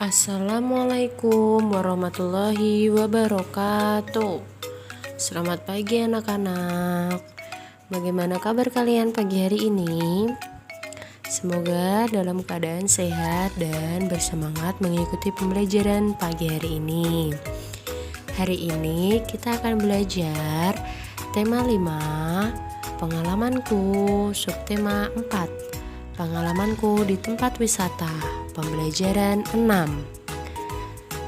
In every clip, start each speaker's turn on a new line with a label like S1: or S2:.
S1: Assalamualaikum warahmatullahi wabarakatuh. Selamat pagi anak-anak. Bagaimana kabar kalian pagi hari ini? Semoga dalam keadaan sehat dan bersemangat mengikuti pembelajaran pagi hari ini. Hari ini kita akan belajar tema 5, pengalamanku, subtema 4. Pengalamanku di tempat wisata, pembelajaran 6.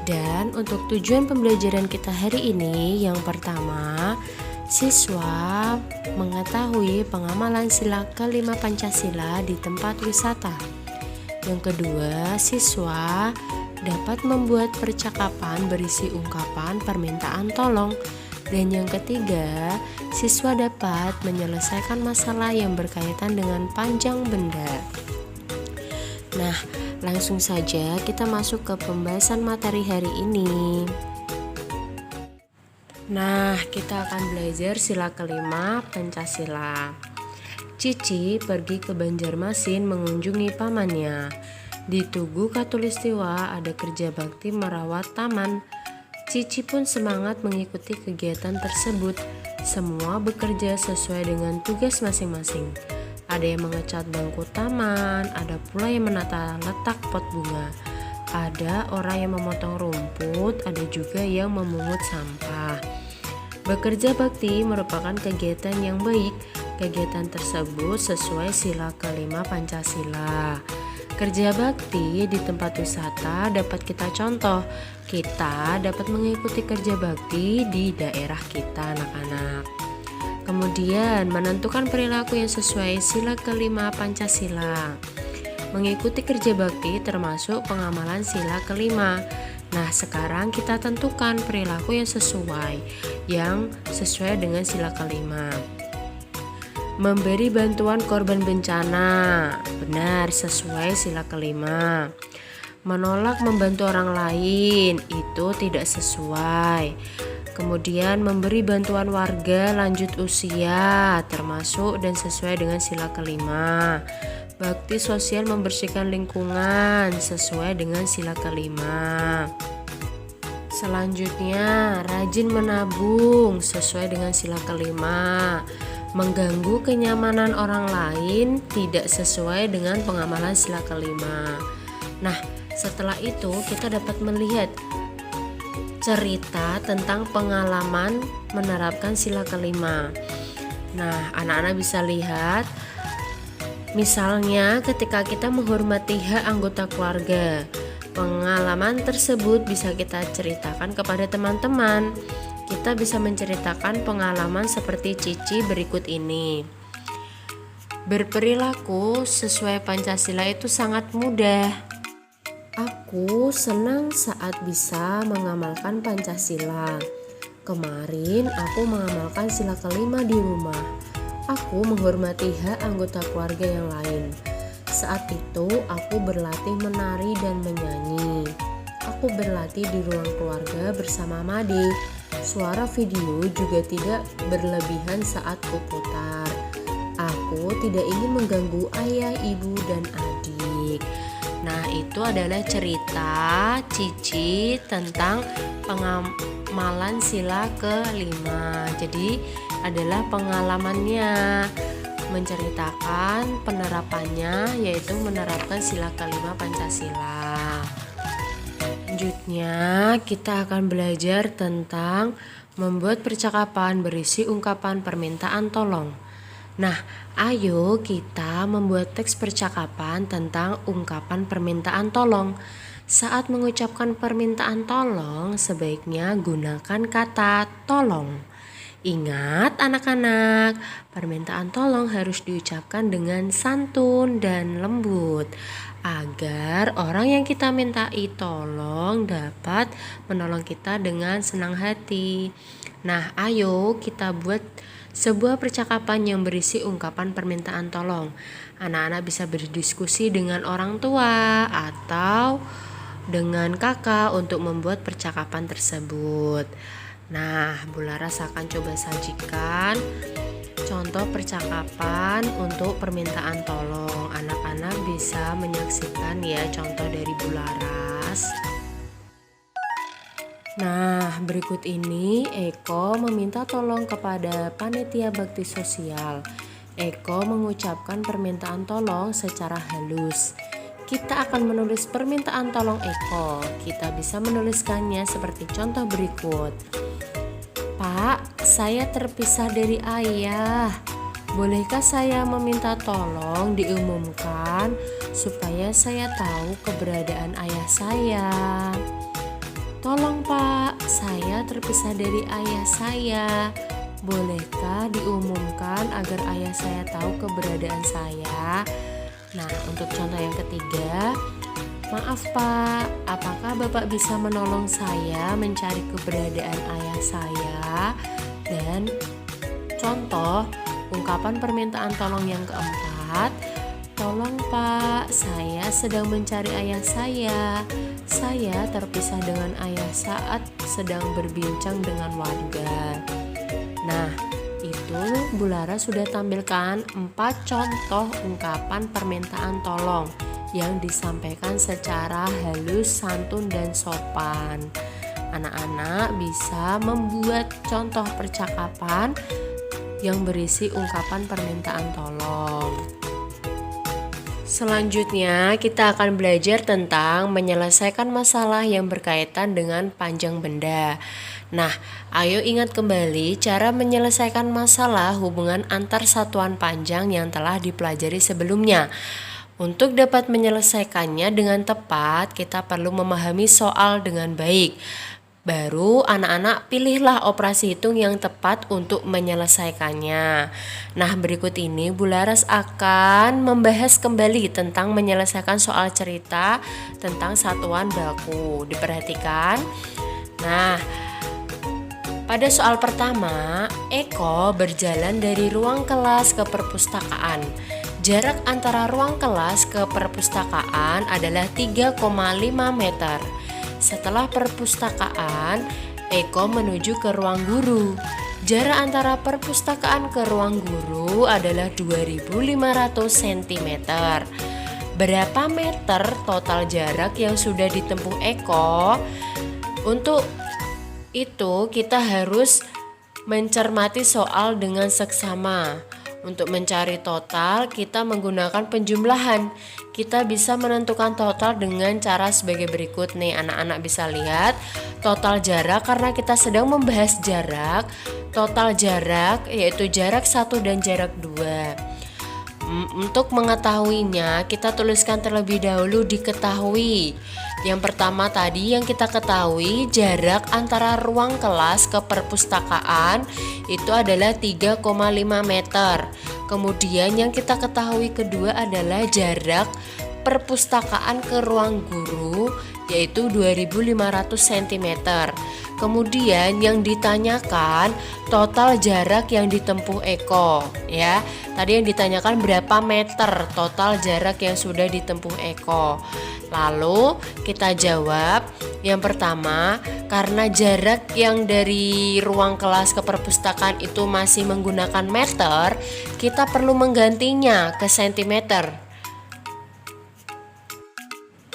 S1: Dan untuk tujuan pembelajaran kita hari ini, yang pertama, siswa mengetahui pengamalan sila ke-5 Pancasila di tempat wisata. Yang kedua, siswa dapat membuat percakapan berisi ungkapan permintaan tolong. Dan yang ketiga, siswa dapat menyelesaikan masalah yang berkaitan dengan panjang benda. Nah, langsung saja kita masuk ke pembahasan materi hari ini. Nah, kita akan belajar sila ke-5 Pancasila. Cici pergi ke Banjarmasin mengunjungi pamannya. Di Tugu Katulistiwa ada kerja bakti merawat taman. Cici pun semangat mengikuti kegiatan tersebut. Semua bekerja sesuai dengan tugas masing-masing. Ada yang mengecat bangku taman, ada pula yang menata letak pot bunga. Ada orang yang memotong rumput, ada juga yang memungut sampah. Bekerja bakti merupakan kegiatan yang baik. Kegiatan tersebut sesuai sila ke-5 Pancasila. Kerja bakti di tempat wisata dapat kita contoh. Kita dapat mengikuti kerja bakti di daerah kita, anak-anak. Kemudian, menentukan perilaku yang sesuai sila ke-5 Pancasila. Mengikuti kerja bakti termasuk pengamalan sila ke-5. Nah, sekarang kita tentukan perilaku yang sesuai dengan sila ke-5. Memberi bantuan korban bencana, benar sesuai sila ke-5. Menolak membantu orang lain, itu tidak sesuai. Kemudian memberi bantuan warga lanjut usia, termasuk dan sesuai dengan sila ke-5. Bakti sosial membersihkan lingkungan, sesuai dengan sila ke-5. Selanjutnya, rajin menabung, sesuai dengan sila ke-5. Mengganggu kenyamanan orang lain tidak sesuai dengan pengamalan sila ke-5. Nah, setelah itu kita dapat melihat cerita tentang pengalaman menerapkan sila ke-5. Nah, anak-anak bisa lihat misalnya ketika kita menghormati hak anggota keluarga. Pengalaman tersebut bisa kita ceritakan kepada teman-teman. Kita bisa menceritakan pengalaman seperti Cici berikut ini. Berperilaku sesuai Pancasila itu sangat mudah. Aku senang saat bisa mengamalkan Pancasila. Kemarin aku mengamalkan sila ke-5 di rumah. Aku menghormati hak anggota keluarga yang lain. Saat itu aku berlatih menari dan menyanyi. Aku berlatih di ruang keluarga bersama Made. Suara video juga tidak berlebihan saat kuputar. Aku tidak ingin mengganggu ayah, ibu, dan adik. Nah, itu adalah cerita Cici tentang pengamalan sila ke-5. Jadi, adalah pengalamannya menceritakan penerapannya, yaitu menerapkan sila ke-5 Pancasila. Selanjutnya kita akan belajar tentang membuat percakapan berisi ungkapan permintaan tolong. Nah, ayo kita membuat teks percakapan tentang ungkapan permintaan tolong. Saat mengucapkan permintaan tolong, sebaiknya gunakan kata tolong. Ingat anak-anak, permintaan tolong harus diucapkan dengan santun dan lembut agar orang yang kita mintai tolong dapat menolong kita dengan senang hati. Nah, ayo kita buat sebuah percakapan yang berisi ungkapan permintaan tolong. Anak-anak bisa berdiskusi dengan orang tua atau dengan kakak untuk membuat percakapan tersebut. Nah, Bu Laras akan coba sajikan contoh percakapan untuk permintaan tolong. Anak-anak bisa menyaksikan ya contoh dari Bu Laras. kelas. Nah, berikut ini Eko meminta tolong kepada panitia bakti sosial. Eko mengucapkan permintaan tolong secara halus. Kita akan menulis permintaan tolong Eko. Kita bisa menuliskannya seperti contoh berikut. Pak, saya terpisah dari ayah. Bolehkah saya meminta tolong diumumkan supaya saya tahu keberadaan ayah saya? Tolong Pak, saya terpisah dari ayah saya. Bolehkah diumumkan agar ayah saya tahu keberadaan saya? Nah, untuk contoh yang ketiga, maaf Pak, apakah Bapak bisa menolong saya mencari keberadaan ayah saya? Dan contoh ungkapan permintaan tolong yang keempat, tolong Pak, saya sedang mencari ayah saya. Saya terpisah dengan ayah saat sedang berbincang dengan warga. Nah, itu Bu Lara sudah tampilkan 4 contoh ungkapan permintaan tolong yang disampaikan secara halus, santun, dan sopan. Anak-anak bisa membuat contoh percakapan yang berisi ungkapan permintaan tolong. Selanjutnya, kita akan belajar tentang menyelesaikan masalah yang berkaitan dengan panjang benda. Nah, ayo ingat kembali cara menyelesaikan masalah hubungan antar satuan panjang yang telah dipelajari sebelumnya. Untuk dapat menyelesaikannya dengan tepat, kita perlu memahami soal dengan baik. Baru anak-anak pilihlah operasi hitung yang tepat untuk menyelesaikannya. Nah, berikut ini Bu Laras akan membahas kembali tentang menyelesaikan soal cerita tentang satuan baku. Diperhatikan. Nah, pada soal pertama, Eko berjalan dari ruang kelas ke perpustakaan. Jarak antara ruang kelas ke perpustakaan adalah 3,5 meter. Setelah perpustakaan, Eko menuju ke ruang guru. Jarak antara perpustakaan ke ruang guru adalah 2.500 cm. Berapa meter total jarak yang sudah ditempuh Eko? Untuk itu kita harus mencermati soal dengan seksama. Untuk mencari total, kita menggunakan penjumlahan. Kita bisa menentukan total dengan cara sebagai berikut nih. Anak-anak bisa lihat total jarak karena kita sedang membahas jarak. Total jarak yaitu jarak 1 dan jarak 2. Untuk mengetahuinya, kita tuliskan terlebih dahulu diketahui. Yang pertama tadi yang kita ketahui, jarak antara ruang kelas ke perpustakaan itu adalah 3,5 meter. Kemudian yang kita ketahui kedua adalah jarak perpustakaan ke ruang guru yaitu 2.500 cm. Kemudian yang ditanyakan total jarak yang ditempuh Eko ya. Tadi yang ditanyakan berapa meter total jarak yang sudah ditempuh Eko. Lalu kita jawab yang pertama, karena jarak yang dari ruang kelas ke perpustakaan itu masih menggunakan meter, kita perlu menggantinya ke sentimeter.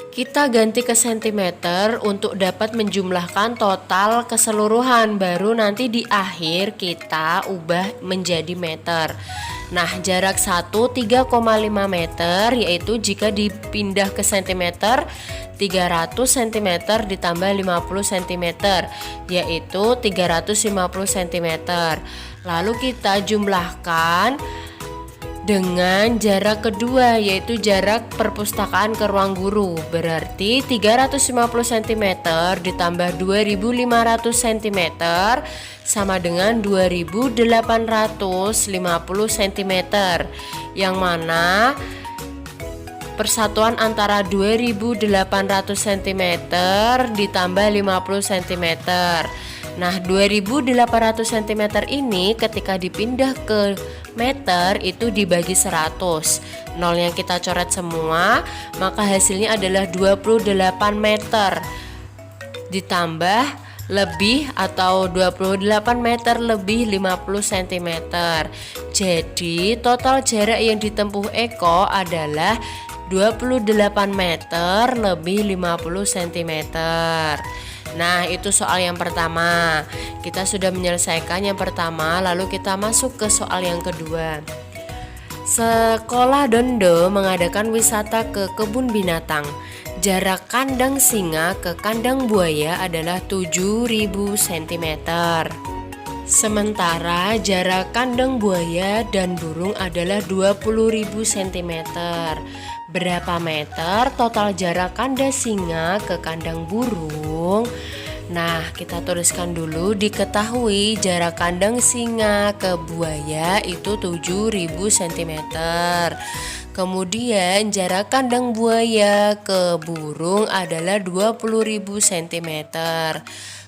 S1: Kita ganti ke sentimeter untuk dapat menjumlahkan total keseluruhan. Baru nanti di akhir kita ubah menjadi meter. Nah, jarak 1 3,5 meter yaitu jika dipindah ke sentimeter 300 cm ditambah 50 cm yaitu 350 cm. Lalu kita jumlahkan dengan jarak kedua yaitu jarak perpustakaan ke ruang guru. Berarti 350 cm ditambah 2.500 cm sama dengan 2.850 cm, yang mana persatuan antara 2.800 cm ditambah 50 cm. Nah, 2.800 cm ini ketika dipindah ke meter itu dibagi 100. Nol yang kita coret semua, maka hasilnya adalah 28 meter ditambah lebih atau 28 meter lebih 50 cm. Jadi total jarak yang ditempuh Eko adalah 28 meter lebih 50 cm. Nah, itu soal yang pertama. Kita sudah menyelesaikan yang pertama, lalu kita masuk ke soal yang kedua. Sekolah Dondo mengadakan wisata ke kebun binatang. Jarak kandang singa ke kandang buaya adalah 7.000 cm. Sementara jarak kandang buaya dan burung adalah 20.000 cm. Berapa meter total jarak kandang singa ke kandang burung? Nah, kita tuliskan dulu. Diketahui jarak kandang singa ke buaya itu 7.000 cm. Kemudian jarak kandang buaya ke burung adalah 20.000 cm.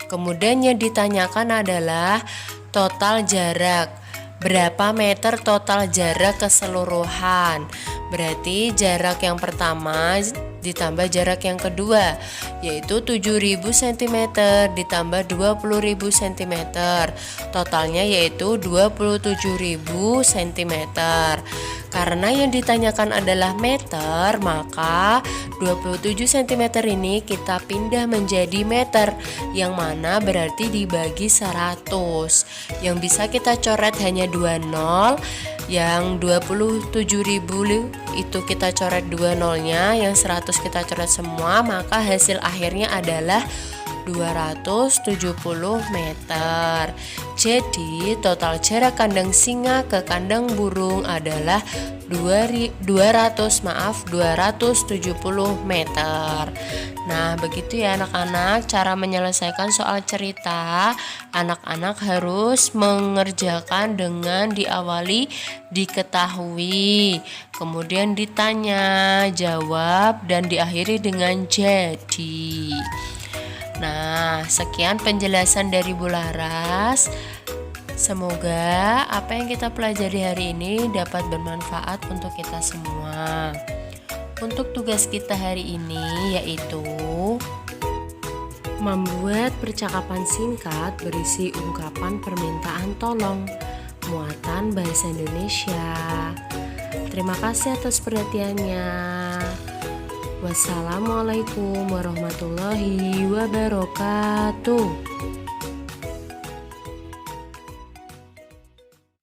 S1: Kemudian yang ditanyakan adalah total jarak. Berapa meter total jarak keseluruhan? Berarti jarak yang pertama ditambah jarak yang kedua, yaitu 7.000 cm ditambah 20.000 cm. Totalnya yaitu 27.000 cm. Karena yang ditanyakan adalah meter, maka 27 cm ini kita pindah menjadi meter, yang mana berarti dibagi 100. Yang bisa kita coret hanya 20, yang 27.000 itu kita coret 2 nolnya, yang 100 kita coret semua, maka hasil akhirnya adalah 270 meter. Jadi total jarak kandang singa ke kandang burung adalah 270 meter. Nah, begitu ya anak-anak cara menyelesaikan soal cerita. Anak-anak harus mengerjakan dengan diawali diketahui, kemudian ditanya, jawab, dan diakhiri dengan jadi. Nah, sekian penjelasan dari Bu Laras. Semoga apa yang kita pelajari hari ini dapat bermanfaat untuk kita semua. Untuk tugas kita hari ini yaitu membuat percakapan singkat berisi ungkapan permintaan tolong, muatan bahasa Indonesia. Terima kasih atas perhatiannya. Wassalamualaikum warahmatullahi wabarakatuh.